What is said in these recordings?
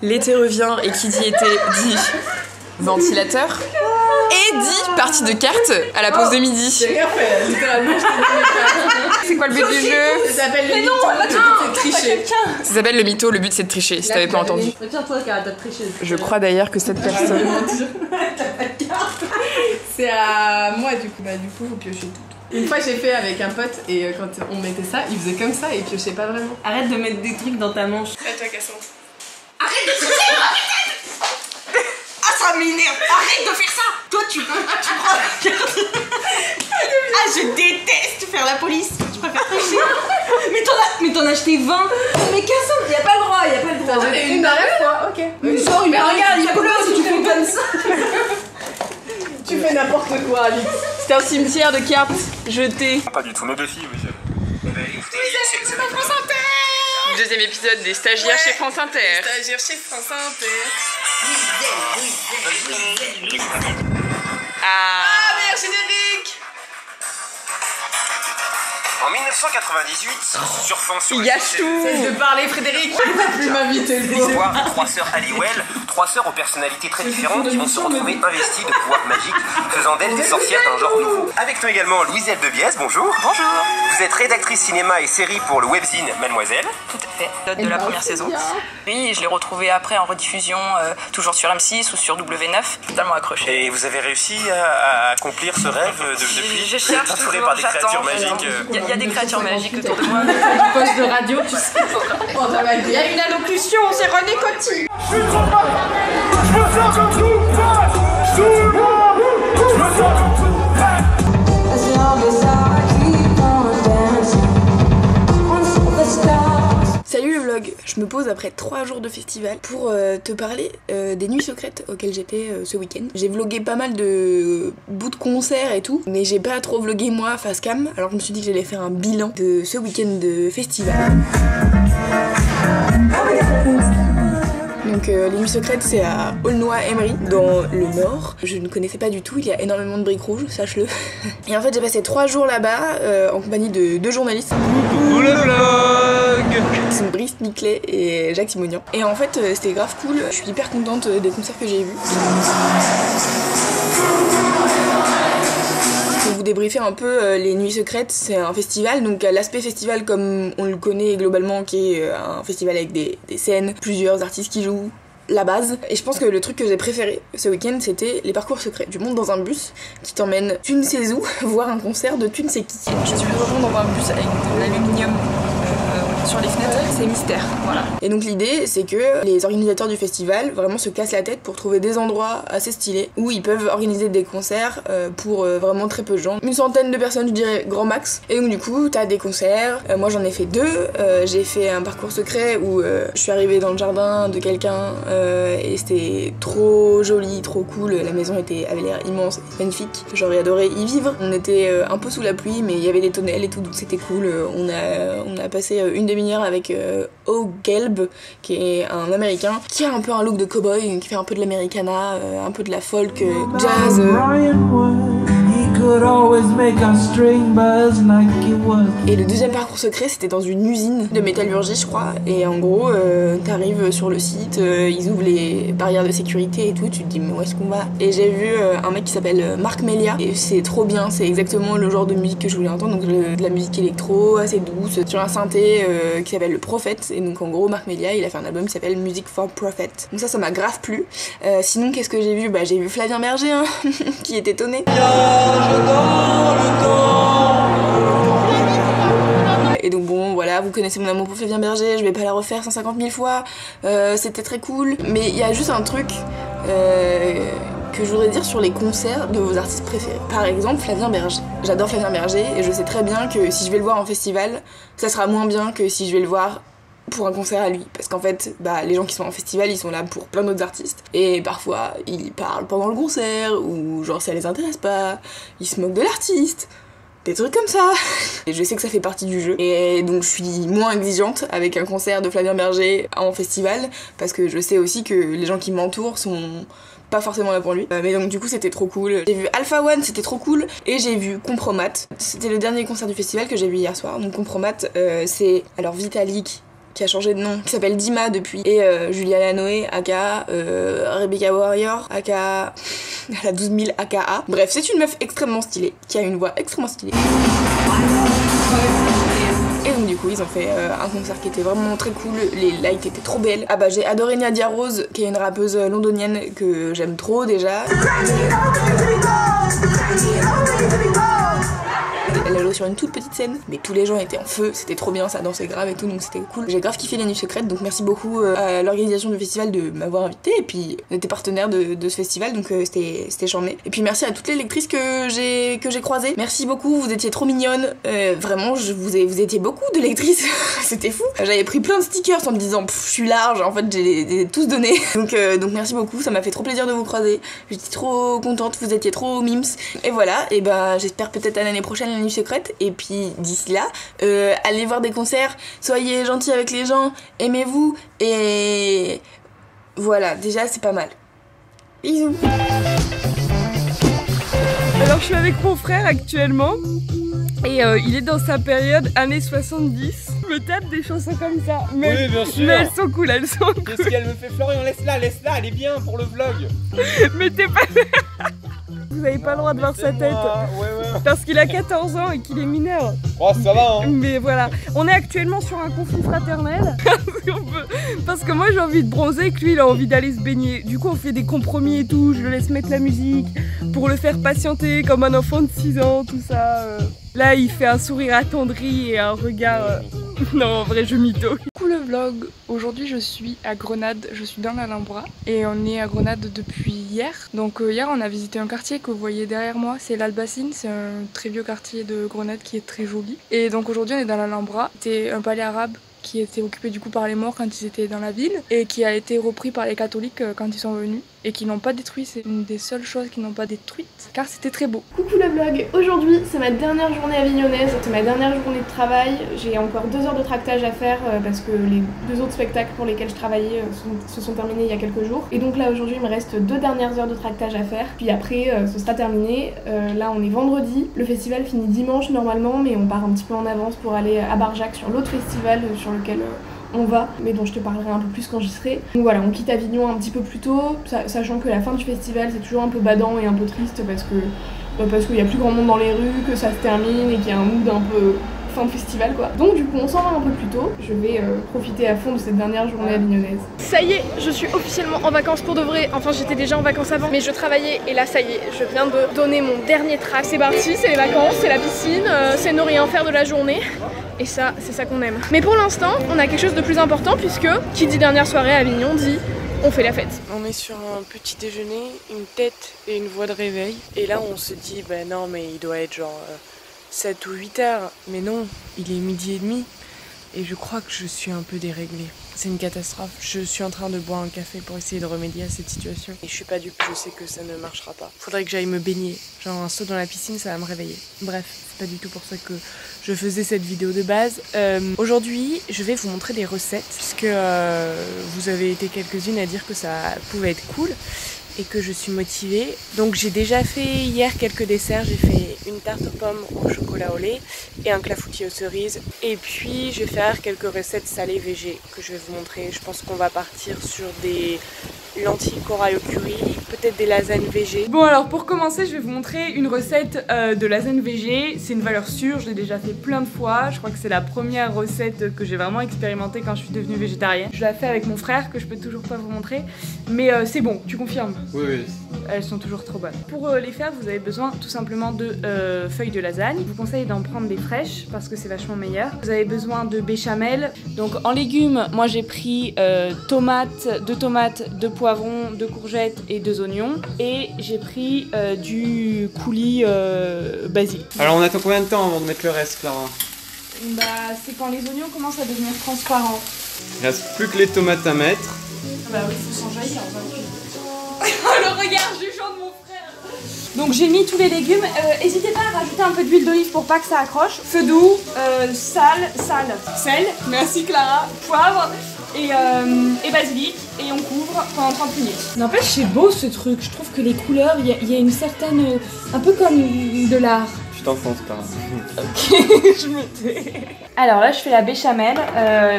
L'été revient et qui dit été dit ventilateur et dit partie de cartes à la pause de midi. J'ai rien fait, littéralement je t'ai dit. C'est quoi le but du jeu? Ça s'appelle le mytho, le but c'est de tricher. Ça s'appelle le mytho, le but c'est de tricher, si t'avais pas entendu. Tiens toi qui arrête de tricher. Je crois d'ailleurs que cette personne... C'est à moi du coup, vous piochez tout. Une fois j'ai fait avec un pote et quand on mettait ça, il faisait comme ça et il piochait pas vraiment. Arrête de mettre des trucs dans ta manche. Fais-toi Casson. Arrête de tricher. Ah ça m'énerve. Arrête de faire ça. Toi tu prends la carte. Ah je déteste faire la police. Je préfère tricher. Mais t'en as acheté 20. Mais Casson, y'a pas le droit, J'en ai une dernière fois, ok. Mais regarde, il pleut si tu fais comme ça. Tu fais n'importe quoi, Alix. C'est un cimetière de cartes jetées. Pas du tout, nos défis, oui. C'est ma France Inter. Deuxième épisode des stagiaires chez France Inter. Stagiaire chez France Inter. Ah merde, générique. En 1998, surfant sur Il gâche tout. Cesse de parler, Frédéric. Il va plus m'inviter, le pauvre. voir trois sœurs Halliwell, trois sœurs aux personnalités très différentes qui vont se retrouver investies de pouvoirs magiques, faisant d'elles des sorcières d'un genre nouveau. Avec nous également Louiselle de Biès, bonjour. Bonjour. Vous êtes rédactrice cinéma et série pour le webzine Mademoiselle. Tout à fait. Note de la première saison. Oui, je l'ai retrouvé après en rediffusion, toujours sur M6 ou sur W9. Totalement accroché. Et vous avez réussi à accomplir ce rêve depuis Je cherche entouré toujours, par des créatures j'attends. magiques. Il y a des créatures magiques autour de moi. Du poste de radio, tu sais. Il y a une allocution, c'est René Coty. Je me sens comme tout. Salut le vlog, je me pose après 3 jours de festival pour te parler des nuits secrètes auxquelles j'étais ce week-end. J'ai vlogué pas mal de bouts de concerts et tout, mais j'ai pas trop vlogué moi face cam, alors je me suis dit que j'allais faire un bilan de ce week-end de festival. Donc les nuits secrètes c'est à Aulnoy-Emery dans le nord. Je ne connaissais pas du tout, il y a énormément de briques rouges, sache-le. Et en fait j'ai passé 3 jours là-bas en compagnie de 2 journalistes. Coucou le vlog. Qui sont Brice Miclet et Jacques Simonian. Et en fait c'était grave cool, je suis hyper contente des concerts que j'ai vus. Pour vous débriefer un peu, les Nuits Secrètes, c'est un festival, donc l'aspect festival comme on le connaît globalement, qui est un festival avec des scènes, plusieurs artistes qui jouent, la base. Et je pense que le truc que j'ai préféré ce week-end, c'était les parcours secrets. Tu montes dans un bus qui t'emmène tu ne sais où, voir un concert de tu ne sais qui. Je suis vraiment dans un bus avec de l'aluminium sur les fenêtres, c'est mystère, voilà. Et donc l'idée, c'est que les organisateurs du festival vraiment se cassent la tête pour trouver des endroits assez stylés où ils peuvent organiser des concerts pour vraiment très peu de gens. Une centaine de personnes, je dirais, grand max. Et donc du coup, t'as des concerts. Moi j'en ai fait 2. J'ai fait un parcours secret où je suis arrivée dans le jardin de quelqu'un et c'était trop joli, trop cool. La maison avait l'air immense, magnifique. J'aurais adoré y vivre. On était un peu sous la pluie, mais il y avait des tonnelles et tout, donc c'était cool. On a passé une demi-heure avec O. Gelb, qui est un américain, qui a un peu un look de cowboy, qui fait un peu de l'americana, un peu de la folk, jazz. Et le deuxième parcours secret, c'était dans une usine de métallurgie, je crois. Et en gros, t'arrives sur le site, ils ouvrent les barrières de sécurité et tout, tu te dis mais où est-ce qu'on va? Et j'ai vu un mec qui s'appelle Marc Melia, et c'est trop bien, c'est exactement le genre de musique que je voulais entendre, donc de la musique électro, assez douce, sur un synthé qui s'appelle Le Prophète. Et donc en gros, Marc Melia, il a fait un album qui s'appelle Music for Prophet. Donc ça m'a grave plu. Sinon, qu'est-ce que j'ai vu? Bah j'ai vu Flavien Berger, hein, qui est étonné. Et donc bon, voilà, vous connaissez mon amour pour Flavien Berger, je vais pas la refaire 150 000 fois, c'était très cool. Mais il y a juste un truc que je voudrais dire sur les concerts de vos artistes préférés. Par exemple, Flavien Berger. J'adore Flavien Berger et je sais très bien que si je vais le voir en festival, ça sera moins bien que si je vais le voir pour un concert à lui, parce qu'en fait les gens qui sont en festival ils sont là pour plein d'autres artistes et parfois ils parlent pendant le concert ou genre ça les intéresse pas, ils se moquent de l'artiste, des trucs comme ça. Et je sais que ça fait partie du jeu et donc je suis moins exigeante avec un concert de Flavien Berger en festival parce que je sais aussi que les gens qui m'entourent sont pas forcément là pour lui, mais donc du coup c'était trop cool. J'ai vu Alpha One, c'était trop cool, et j'ai vu Compromat. C'était le dernier concert du festival que j'ai vu hier soir. Donc Compromat, c'est alors Vitalik qui a changé de nom, qui s'appelle Dima depuis, et Julia Lanoé, aka Rebecca Warrior, aka elle a 12 000 aka. Bref, c'est une meuf extrêmement stylée, qui a une voix extrêmement stylée. Et donc du coup ils ont fait un concert qui était vraiment très cool, les lights étaient trop belles. Ah bah j'ai adoré Nadia Rose, qui est une rappeuse londonienne que j'aime trop déjà. Elle a joué sur une toute petite scène, mais tous les gens étaient en feu, c'était trop bien, ça dansait grave et tout, donc c'était cool. J'ai grave kiffé les Nuits Secrètes, donc merci beaucoup à l'organisation du festival de m'avoir invité, et puis on était partenaire de ce festival, donc c'était charmé. Et puis merci à toutes les lectrices que j'ai croisées. Merci beaucoup, vous étiez trop mignonnes. Vraiment, vous étiez beaucoup de lectrices, c'était fou. J'avais pris plein de stickers en me disant je suis large, en fait j'ai tous donné. Donc merci beaucoup, ça m'a fait trop plaisir de vous croiser. J'étais trop contente, vous étiez trop mimes. Et voilà, et ben j'espère peut-être à l'année prochaine la Nuit Secrète. Et puis d'ici là, allez voir des concerts, soyez gentils avec les gens, aimez-vous, et voilà, déjà c'est pas mal. Bisous. Alors je suis avec mon frère actuellement et il est dans sa période années 70. Je me tape des chansons comme ça, mais, oui, bien sûr. Mais elles sont cool, elles sont cool. Qu'est-ce qu'elle me fait, Florian? Laisse-la, elle est bien pour le vlog. Mais t'es pas... Vous avez pas le droit de voir sa tête. Ouais. Parce qu'il a 14 ans et qu'il est mineur. Oh, ça va, hein. Mais voilà, on est actuellement sur un conflit fraternel. Parce que moi j'ai envie de bronzer et que lui il a envie d'aller se baigner. Du coup on fait des compromis et tout, je le laisse mettre la musique pour le faire patienter comme un enfant de 6 ans, tout ça. Là il fait un sourire attendri et un regard... Non, en vrai je mytho. Coucou le vlog, aujourd'hui je suis à Grenade, je suis dans l'Alhambra et on est à Grenade depuis hier. Donc hier on a visité un quartier que vous voyez derrière moi, c'est l'Albacine, c'est un très vieux quartier de Grenade qui est très joli. Et donc aujourd'hui on est dans l'Alhambra, c'est un palais arabe qui était occupé du coup par les morts quand ils étaient dans la ville et qui a été repris par les catholiques quand ils sont venus et qui n'ont pas détruit, c'est une des seules choses qu'ils n'ont pas détruites car c'était très beau. Coucou le vlog, aujourd'hui c'est ma dernière journée avignonnaise, c'est ma dernière journée de travail, j'ai encore 2 heures de tractage à faire parce que les 2 autres spectacles pour lesquels je travaillais se sont terminés il y a quelques jours et donc là aujourd'hui il me reste 2 dernières heures de tractage à faire puis après ce sera terminé. Là on est vendredi, le festival finit dimanche normalement mais on part un petit peu en avance pour aller à Barjac sur l'autre festival sur lequel on va, mais dont je te parlerai un peu plus quand j'y serai. Donc voilà, on quitte Avignon un petit peu plus tôt, sachant que la fin du festival c'est toujours un peu badant et un peu triste parce qu'il y a plus grand monde dans les rues, que ça se termine et qu'il y a un mood un peu fin de festival quoi. Donc du coup on s'en va un peu plus tôt, je vais profiter à fond de cette dernière journée avignonnaise. Ça y est, je suis officiellement en vacances pour de vrai, enfin j'étais déjà en vacances avant, mais je travaillais et là ça y est, je viens de donner mon dernier track. C'est parti, c'est les vacances, c'est la piscine, c'est ne rien faire de la journée. Et ça, c'est ça qu'on aime. Mais pour l'instant, on a quelque chose de plus important puisque qui dit dernière soirée à Avignon dit on fait la fête. On est sur un petit déjeuner, une tête et une voix de réveil. Et là on se dit bah non mais il doit être genre 7 ou 8 heures. Mais non, il est 12h30 et je crois que je suis un peu déréglée. C'est une catastrophe. Je suis en train de boire un café pour essayer de remédier à cette situation. Et je suis pas dupe, je sais que ça ne marchera pas. Faudrait que j'aille me baigner. Genre un saut dans la piscine, ça va me réveiller. Bref, c'est pas du tout pour ça que je faisais cette vidéo de base. Aujourd'hui, je vais vous montrer des recettes puisque vous avez été quelques-unes à dire que ça pouvait être cool et que je suis motivée. Donc j'ai déjà fait hier quelques desserts. J'ai fait une tarte aux pommes au chocolat au lait et un clafoutis aux cerises. Et puis je vais faire quelques recettes salées végé que je vais vous montrer. Je pense qu'on va partir sur des lentilles corail au curry, peut-être des lasagnes végé. Bon alors pour commencer je vais vous montrer une recette de lasagne végé. C'est une valeur sûre, je l'ai déjà fait plein de fois. Je crois que c'est la première recette que j'ai vraiment expérimentée quand je suis devenue végétarienne. Je la fais avec mon frère que je peux toujours pas vous montrer. Mais c'est bon, tu confirmes? Oui. Elles sont toujours trop bonnes. Pour les faire, vous avez besoin tout simplement de feuilles de lasagne. Je vous conseille d'en prendre des fraîches parce que c'est vachement meilleur. Vous avez besoin de béchamel. Donc en légumes, moi j'ai pris 2 tomates, 2 poivrons, 2 courgettes et 2 oignons. Et j'ai pris du coulis basique. Alors on attend combien de temps avant de mettre le reste, Clara? Bah c'est quand les oignons commencent à devenir transparents. Il reste plus que les tomates à mettre. Bah oui, faut s'enjaillir. Le regard jugeant de mon frère. Donc j'ai mis tous les légumes. N'hésitez pas à rajouter un peu d'huile d'olive pour pas que ça accroche. Feu doux, sel, merci Clara, poivre et basilic. Et on couvre pendant 30 minutes. N'empêche, c'est beau ce truc. Je trouve que les couleurs, il y a une certaine... un peu comme de l'art. enfance, Clara. Ok, je me tais. Alors là, je fais la béchamel.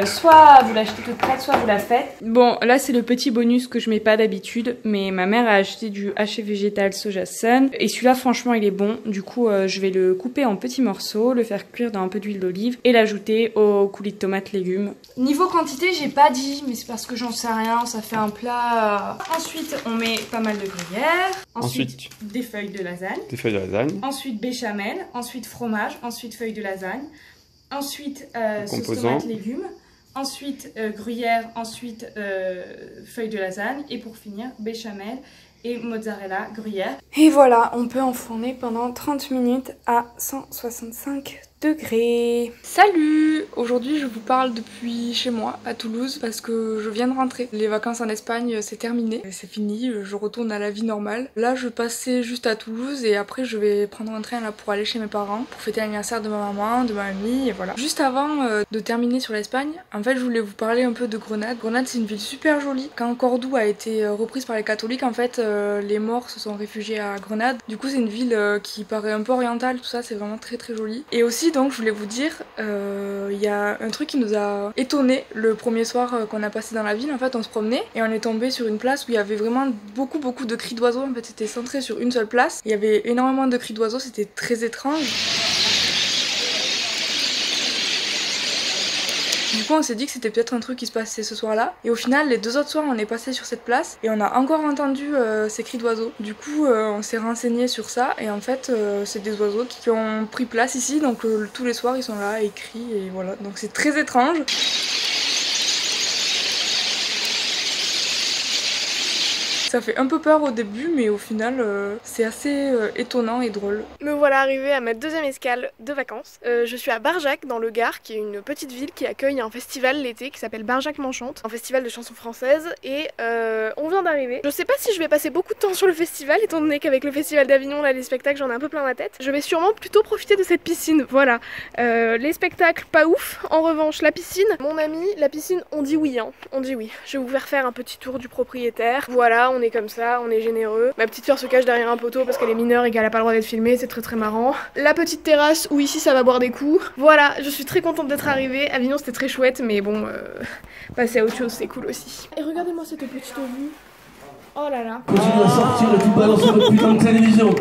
Soit vous l'achetez toute prête, soit vous la faites. Bon, là, c'est le petit bonus que je mets pas d'habitude, mais ma mère a acheté du haché végétal soja sun. Et celui-là, franchement, il est bon. Du coup, je vais le couper en petits morceaux, le faire cuire dans un peu d'huile d'olive et l'ajouter au coulis de tomates légumes. Niveau quantité, j'ai pas dit, mais c'est parce que j'en sais rien. Ça fait un plat. Ensuite, on met pas mal de gruyère. Ensuite, des feuilles de lasagne. Des feuilles de lasagne. Ensuite, béchamel. Ensuite, fromage. Ensuite, feuilles de lasagne. Ensuite, sauce Composant. tomate légumes. Ensuite, gruyère. Ensuite, feuilles de lasagne. Et pour finir, béchamel et mozzarella gruyère. Et voilà, on peut enfourner pendant 30 minutes à 165 degrés. Salut! Aujourd'hui, je vous parle depuis chez moi, à Toulouse, parce que je viens de rentrer. Les vacances en Espagne, c'est terminé. C'est fini, je retourne à la vie normale. Là, je passais juste à Toulouse et après, je vais prendre un train là pour aller chez mes parents, pour fêter l'anniversaire de ma maman, de ma mamie, et voilà. Juste avant de terminer sur l'Espagne, en fait, je voulais vous parler un peu de Grenade. Grenade, c'est une ville super jolie. Quand Cordoue a été reprise par les catholiques, en fait, les morts se sont réfugiés à Grenade. Du coup, c'est une ville qui paraît un peu orientale, tout ça, c'est vraiment très très joli. Et aussi, donc, je voulais vous dire, il y a un truc qui nous a étonné le premier soir qu'on a passé dans la ville. En fait, on se promenait et on est tombé sur une place où il y avait vraiment beaucoup de cris d'oiseaux. En fait, c'était centré sur une seule place. Il y avait énormément de cris d'oiseaux, c'était très étrange. Du coup, on s'est dit que c'était peut-être un truc qui se passait ce soir-là. Et au final, les 2 autres soirs, on est passé sur cette place et on a encore entendu ces cris d'oiseaux. Du coup, on s'est renseigné sur ça et en fait, c'est des oiseaux qui ont pris place ici. Donc tous les soirs, ils sont là et ils crient et voilà. Donc c'est très étrange. Ça fait un peu peur au début, mais au final, c'est assez étonnant et drôle. Me voilà arrivée à ma deuxième escale de vacances. Je suis à Barjac, dans le Gard, qui est une petite ville qui accueille un festival l'été qui s'appelle Barjac m'enchante, un festival de chansons françaises, et on vient d'arriver. Je sais pas si je vais passer beaucoup de temps sur le festival, étant donné qu'avec le festival d'Avignon, là, les spectacles, j'en ai un peu plein la tête. Je vais sûrement plutôt profiter de cette piscine, voilà. Les spectacles, pas ouf. En revanche, la piscine, mon ami, la piscine, on dit oui, hein. On dit oui. Je vais vous faire faire un petit tour du propriétaire. Voilà, on est comme ça, on est généreux. Ma petite soeur se cache derrière un poteau parce qu'elle est mineure et qu'elle a pas le droit d'être filmée, c'est très marrant. La petite terrasse où ici ça va boire des coups. Voilà, je suis très contente d'être arrivée. Avignon c'était très chouette, mais bon, passer à autre chose c'est cool aussi. Et regardez-moi cette petite vue. Oh là là. Continue à sortir et tu balances votre putain de télévision.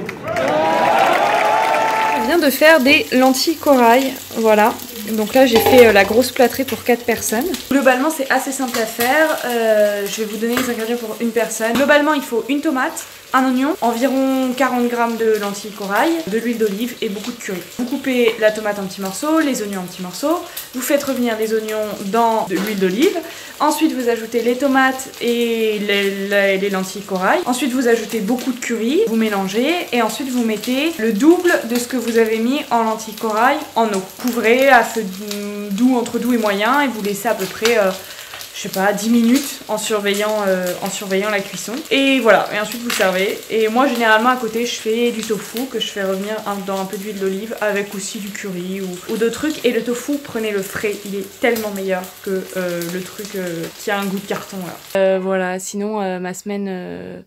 Je viens de faire des lentilles corail, voilà. Donc là j'ai fait la grosse plâtrée pour 4 personnes. Globalement c'est assez simple à faire, je vais vous donner les ingrédients pour une personne. Globalement il faut une tomate, un oignon, environ 40 g de lentilles corail, de l'huile d'olive et beaucoup de curry. Vous coupez la tomate en petits morceaux, les oignons en petits morceaux, vous faites revenir les oignons dans de l'huile d'olive, ensuite vous ajoutez les tomates et les lentilles corail, ensuite vous ajoutez beaucoup de curry, vous mélangez et ensuite vous mettez le double de ce que vous avez mis en lentilles corail en eau. Couvrez à feu doux, entre doux et moyen, et vous laissez à peu près je sais pas, 10 minutes en surveillant la cuisson. Et voilà, et ensuite vous servez. Et moi généralement à côté je fais du tofu que je fais revenir dans un peu d'huile d'olive avec aussi du curry ou d'autres trucs. Et le tofu, prenez le frais, il est tellement meilleur que le truc qui a un goût de carton là. Voilà, sinon ma semaine...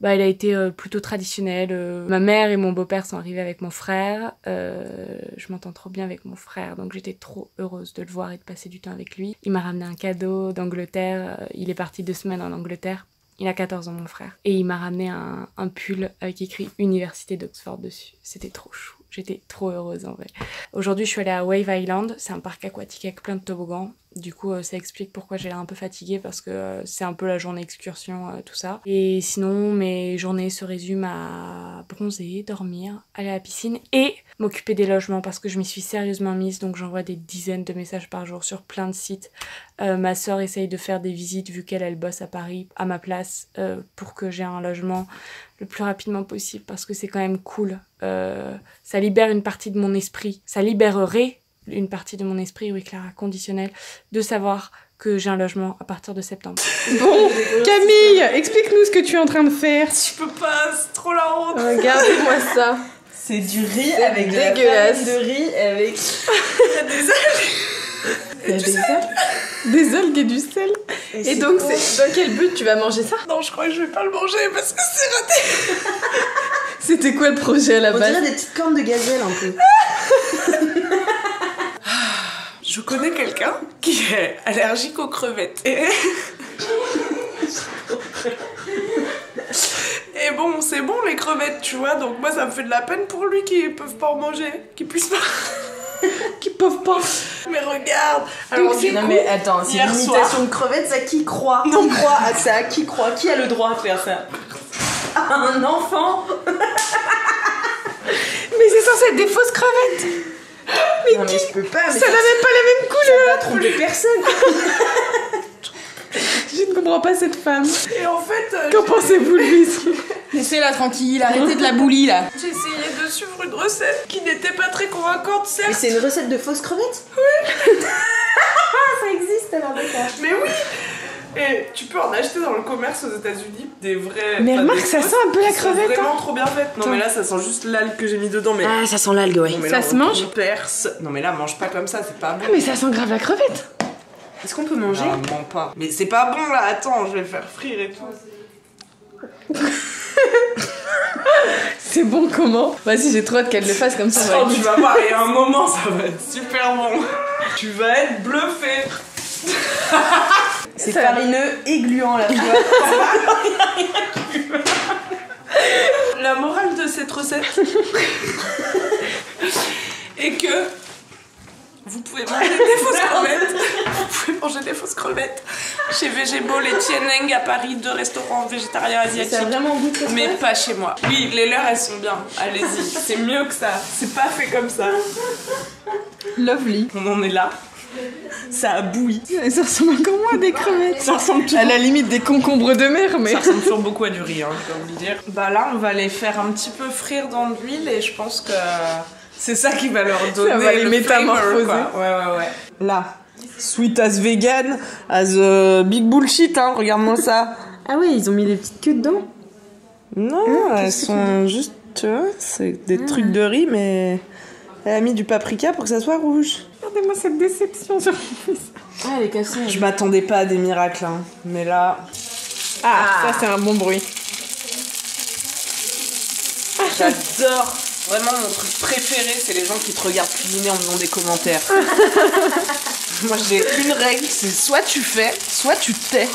elle a été plutôt traditionnelle. Ma mère et mon beau-père sont arrivés avec mon frère. Je m'entends trop bien avec mon frère, donc j'étais trop heureuse de le voir et de passer du temps avec lui. Il m'a ramené un cadeau d'Angleterre. Il est parti 2 semaines en Angleterre. Il a 14 ans, mon frère. Et il m'a ramené un pull avec écrit Université d'Oxford dessus. C'était trop chou. J'étais trop heureuse en vrai. Aujourd'hui, je suis allée à Wave Island. C'est un parc aquatique avec plein de toboggans. Du coup, ça explique pourquoi j'ai l'air un peu fatiguée parce que c'est un peu la journée excursion, tout ça. Et sinon, mes journées se résument à bronzer, dormir, aller à la piscine et m'occuper des logements parce que je m'y suis sérieusement mise. Donc j'envoie des dizaines de messages par jour sur plein de sites. Ma soeur essaye de faire des visites vu qu'elle bosse à Paris à ma place pour que j'ai un logement le plus rapidement possible parce que c'est quand même cool. Ça libère une partie de mon esprit. Ça libérerait une partie de mon esprit, oui Clara, conditionnel, de savoir que j'ai un logement à partir de septembre. Bon, Camille, explique-nous ce que tu es en train de faire. Tu peux pas, c'est trop la honte. Regardez-moi ça. C'est du riz avec de la dégueulasse. farine de riz avec... Il y a des algues. Il y a des algues. Des algues et du sel. Et donc, c'est dans quel but tu vas manger ça? Non, je crois que je vais pas le manger parce que c'est raté. C'était quoi le projet à la base? On dirait des petites cornes de gazelle un peu. Je connais quelqu'un qui est allergique aux crevettes. Et bon, c'est bon les crevettes, tu vois, donc moi ça me fait de la peine pour lui qu'ils peuvent pas en manger, qu'ils puissent pas. Qu'ils peuvent pas. Mais regarde. Alors, non mais attends, c'est une imitation de crevettes, ça qui croit? Non, croit à ça, qui croit? Qui a le droit de faire ça? Un enfant. Mais c'est censé être des fausses crevettes. Mais non, mais je peux pas. Mais ça n'a même pas la même couleur. Ça va tromper personne. Je ne comprends pas cette femme. Et en fait... Qu'en pensez-vous, Louise? Laissez-la tranquille, arrêtez de la bully là. J'ai essayé de suivre une recette qui n'était pas très convaincante, certes. Mais c'est une recette de fausses crevettes? Oui. Ça existe alors, d'accord. Mais oui. Et tu peux en acheter dans le commerce aux États-Unis des vrais. Mais remarque, ça sent un peu la crevette. C'est vraiment trop bien fait. Non, mais là, ça sent juste l'algue que j'ai mis dedans. Mais... Ah, ça sent l'algue, ouais. Ça se mange? Perce. Non, mais là, mange pas comme ça, c'est pas bon. Ah, mais ça sent grave la crevette. Est-ce qu'on peut manger? Non, mens pas. Mais c'est pas bon là, attends, je vais faire frire et tout. C'est bon comment? Vas-y, j'ai trop hâte qu'elle le fasse comme ça. Oh, tu vas voir, il y a un moment, ça va être super bon. Tu vas être bluffé. C'est farineux et gluant la fois. La morale de cette recette est que vous pouvez manger des fausses crevettes. Vous pouvez manger des fausses crevettes chez Végéball et Tieneng à Paris, 2 restaurants végétariens asiatiques. Ça a vraiment goût de mais pas chez moi. Oui, les leurs elles sont bien. Allez-y, c'est mieux que ça. C'est pas fait comme ça. Lovely. On en est là. Ça a bouilli. Ça ressemble encore moins à des crevettes. Ça ressemble à la limite des concombres de mer, mais. Ça ressemble toujours beaucoup à du riz, hein, j'ai envie de dire. Bah là, on va les faire un petit peu frire dans de l'huile et je pense que c'est ça qui va leur donner. Ça va les métamorphoser. Ouais. Là, sweet as vegan, as big bullshit, hein, regarde-moi ça. Ah ouais, ils ont mis des petites queues dedans? Non, elles sont juste, tu vois, c'est des trucs de riz, mais elle a mis du paprika pour que ça soit rouge. Regardez-moi cette déception sur mon visage. Ah, elle est cassée. Je m'attendais pas à des miracles, hein, mais là... Ah, ça c'est un bon bruit. J'adore. Vraiment, mon truc préféré, c'est les gens qui te regardent cuisiner en faisant des commentaires. Moi, j'ai une règle, c'est soit tu fais, soit tu tais.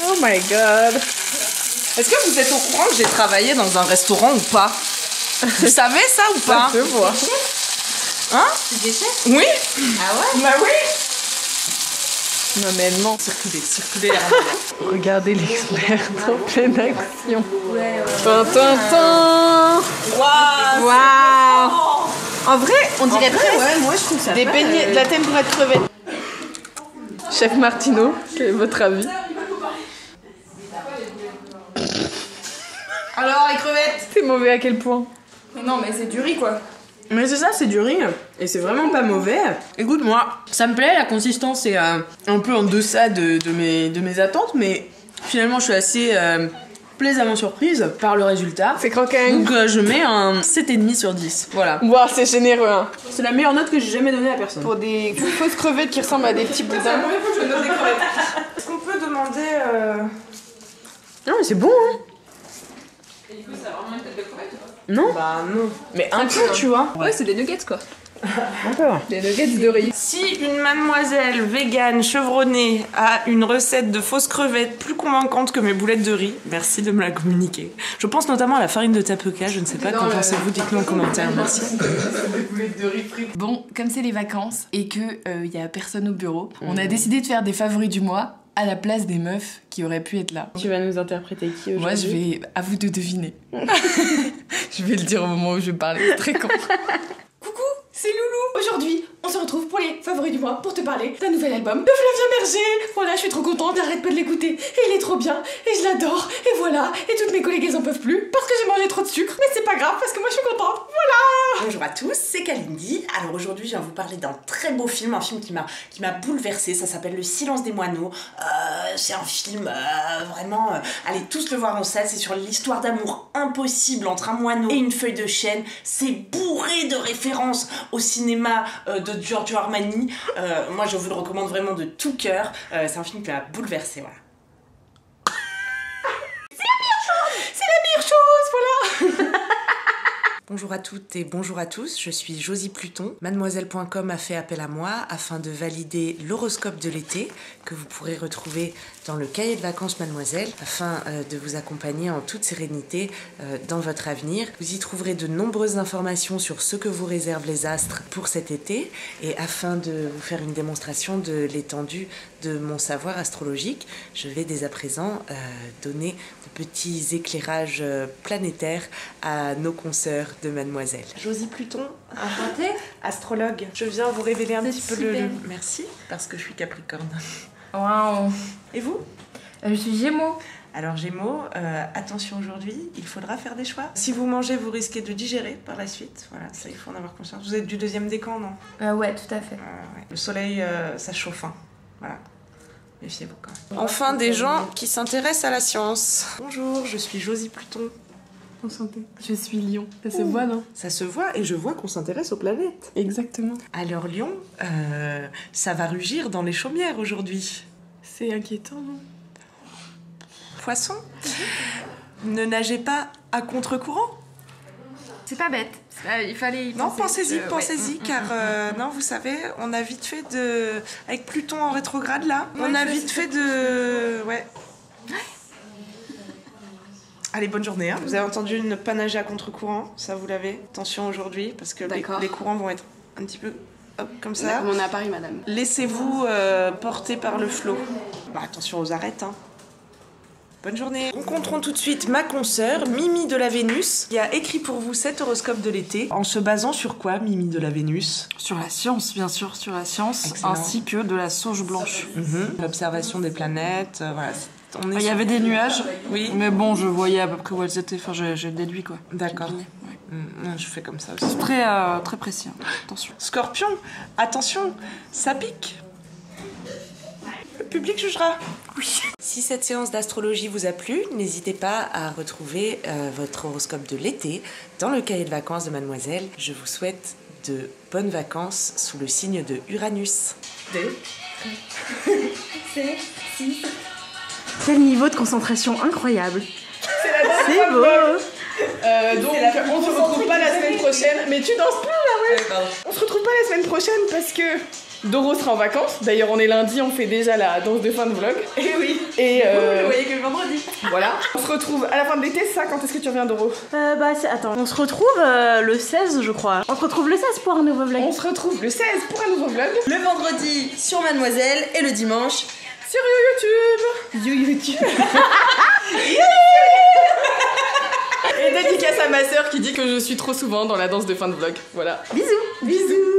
Oh my god. Est-ce que vous êtes au courant que j'ai travaillé dans un restaurant ou pas? Vous savez ça ou pas? Je vois. Hein? Tu es chef? Oui. Ah ouais? Bah oui. Non mais elle ment. Circuler. Regardez l'expert en pleine action. Ouais. Waouh. En vrai, on dirait presque ouais, moi je trouve ça des beignets, de la tempura de crevettes. Chef Martino, quel est votre avis? Alors les crevettes? C'est mauvais à quel point? Mais non, mais c'est du riz quoi. Mais c'est ça, c'est du riz. Et c'est vraiment pas mauvais. Écoute-moi, ça me plaît, la consistance est un peu en deçà de mes attentes, mais finalement je suis assez plaisamment surprise par le résultat. C'est croquant. Donc je mets un 7,5 sur 10. Voilà. Waouh, c'est généreux hein. C'est la meilleure note que j'ai jamais donnée à personne. Pour des fausses crevettes qui ressemblent à des petits boudins. C'est la première fois que je donne des crevettes. Est-ce qu'on peut demander... Non mais c'est bon hein. Et du coup, ça a vraiment une tête de crevette ou pas? Non. Bah non. Mais un peu, tu vois. Ouais, c'est des nuggets quoi. Un peu. Des nuggets de riz. Si une mademoiselle végane chevronnée a une recette de fausses crevettes plus convaincante que mes boulettes de riz, merci de me la communiquer. Je pense notamment à la farine de tapioca, je ne sais pas, qu'en pensez-vous, dites-nous en commentaire, merci. Des boulettes de riz frites. Bon, comme c'est les vacances et que y a personne au bureau, on a décidé de faire des favoris du mois à la place des meufs qui auraient pu être là. Tu vas nous interpréter qui aujourd'hui? Moi, je vais... À vous de deviner. Je vais le dire au moment où je parle, c'est très con. Coucou, c'est Loulou. Aujourd'hui, on se retrouve pour les favoris du mois pour te parler d'un nouvel album de Flavien Berger. Voilà, je suis trop contente, j'arrête pas de l'écouter. Et il est trop bien, et je l'adore, et voilà. Et toutes mes collègues, elles en peuvent plus parce que j'ai mangé trop de sucre. Mais c'est pas grave parce que moi, je suis contente. Voilà. Bonjour à tous, c'est Kalindi. Alors aujourd'hui, je viens vous parler d'un très beau film, un film qui m'a bouleversée. Ça s'appelle Le Silence des moineaux. C'est un film vraiment... allez tous le voir en salle. C'est sur l'histoire d'amour impossible entre un moineau et une feuille de chêne. C'est bourré de références au cinéma de Giorgio Armani. Moi, je vous le recommande vraiment de tout cœur. C'est un film qui m'a bouleversée, voilà. C'est la meilleure chose, voilà. Bonjour à toutes et bonjour à tous, je suis Josie Pluton. Mademoiselle.com a fait appel à moi afin de valider l'horoscope de l'été que vous pourrez retrouver dans le cahier de vacances Mademoiselle afin de vous accompagner en toute sérénité dans votre avenir. Vous y trouverez de nombreuses informations sur ce que vous réservent les astres pour cet été et afin de vous faire une démonstration de l'étendue de mon savoir astrologique, je vais dès à présent donner de petits éclairages planétaires à nos consoeurs de Mademoiselle. Josie Pluton, enchantée, astrologue. Je viens vous révéler un petit peu le... Merci, parce que je suis Capricorne. Waouh. Et vous? Je suis Gémeaux. Alors Gémeaux, attention aujourd'hui, il faudra faire des choix. Si vous mangez, vous risquez de digérer par la suite. Voilà, ça il faut en avoir conscience. Vous êtes du 2e décan, non? Ouais, tout à fait. Ouais. Le soleil, ça chauffe, hein. Voilà. Méfiez-vous quand même. Enfin, des gens qui s'intéressent à la science. Bonjour, je suis Josie Pluton. Enchantée. Je suis Lion. Ça se voit, non? Ça se voit, et je vois qu'on s'intéresse aux planètes. Exactement. Alors Lion, ça va rugir dans les chaumières aujourd'hui. C'est inquiétant, non? Poisson, ne nagez pas à contre-courant. C'est pas bête. Il fallait y penser. Non, pensez-y, ouais. car non, vous savez, on a vite fait de... Avec Pluton en rétrograde, là, on a vite fait de... Ouais. Allez, bonne journée. Hein. Vous avez entendu ne pas nager à contre-courant, ça vous l'avez. Attention aujourd'hui, parce que les courants vont être un petit peu hop, comme ça. Comme on est à Paris, madame. Laissez-vous porter par le flot. Bah, attention aux arêtes, hein. Bonne journée. Rencontrons tout de suite ma consoeur, Mimi de la Vénus, qui a écrit pour vous cet horoscope de l'été. En se basant sur quoi, Mimi de la Vénus? Sur la science, bien sûr, sur la science, excellent. Ainsi que de la sauge blanche. L'observation des planètes, voilà. Il y avait des nuages, oui. Mais bon, je voyais à peu près où elles étaient, enfin j'ai déduit quoi. D'accord. Ouais. Je fais comme ça aussi. C'est très, très précis, hein. Attention. Scorpion, attention, ça pique. Le public jugera. Oui. Si cette séance d'astrologie vous a plu, n'hésitez pas à retrouver votre horoscope de l'été dans le cahier de vacances de Mademoiselle. Je vous souhaite de bonnes vacances sous le signe de Uranus. C'est 6. Quel niveau de concentration incroyable. C'est beau. Donc on se retrouve pas la semaine prochaine. Mais tu danses plus là, ouais. On se retrouve pas la semaine prochaine parce que Doro sera en vacances. D'ailleurs on est lundi, on fait déjà la danse de fin de vlog. Et oui. Et vous voyez que le vendredi. Voilà. On se retrouve à la fin de l'été, c'est ça? Quand est-ce que tu reviens, Doro? Attends, on se retrouve le 16 je crois. On se retrouve le 16 pour un nouveau vlog. On se retrouve le 16 pour un nouveau vlog. Le vendredi sur Mademoiselle et le dimanche sur YouTube. Et dédicace à ma sœur qui dit que je suis trop souvent dans la danse de fin de vlog. Voilà. Bisous. Bisous.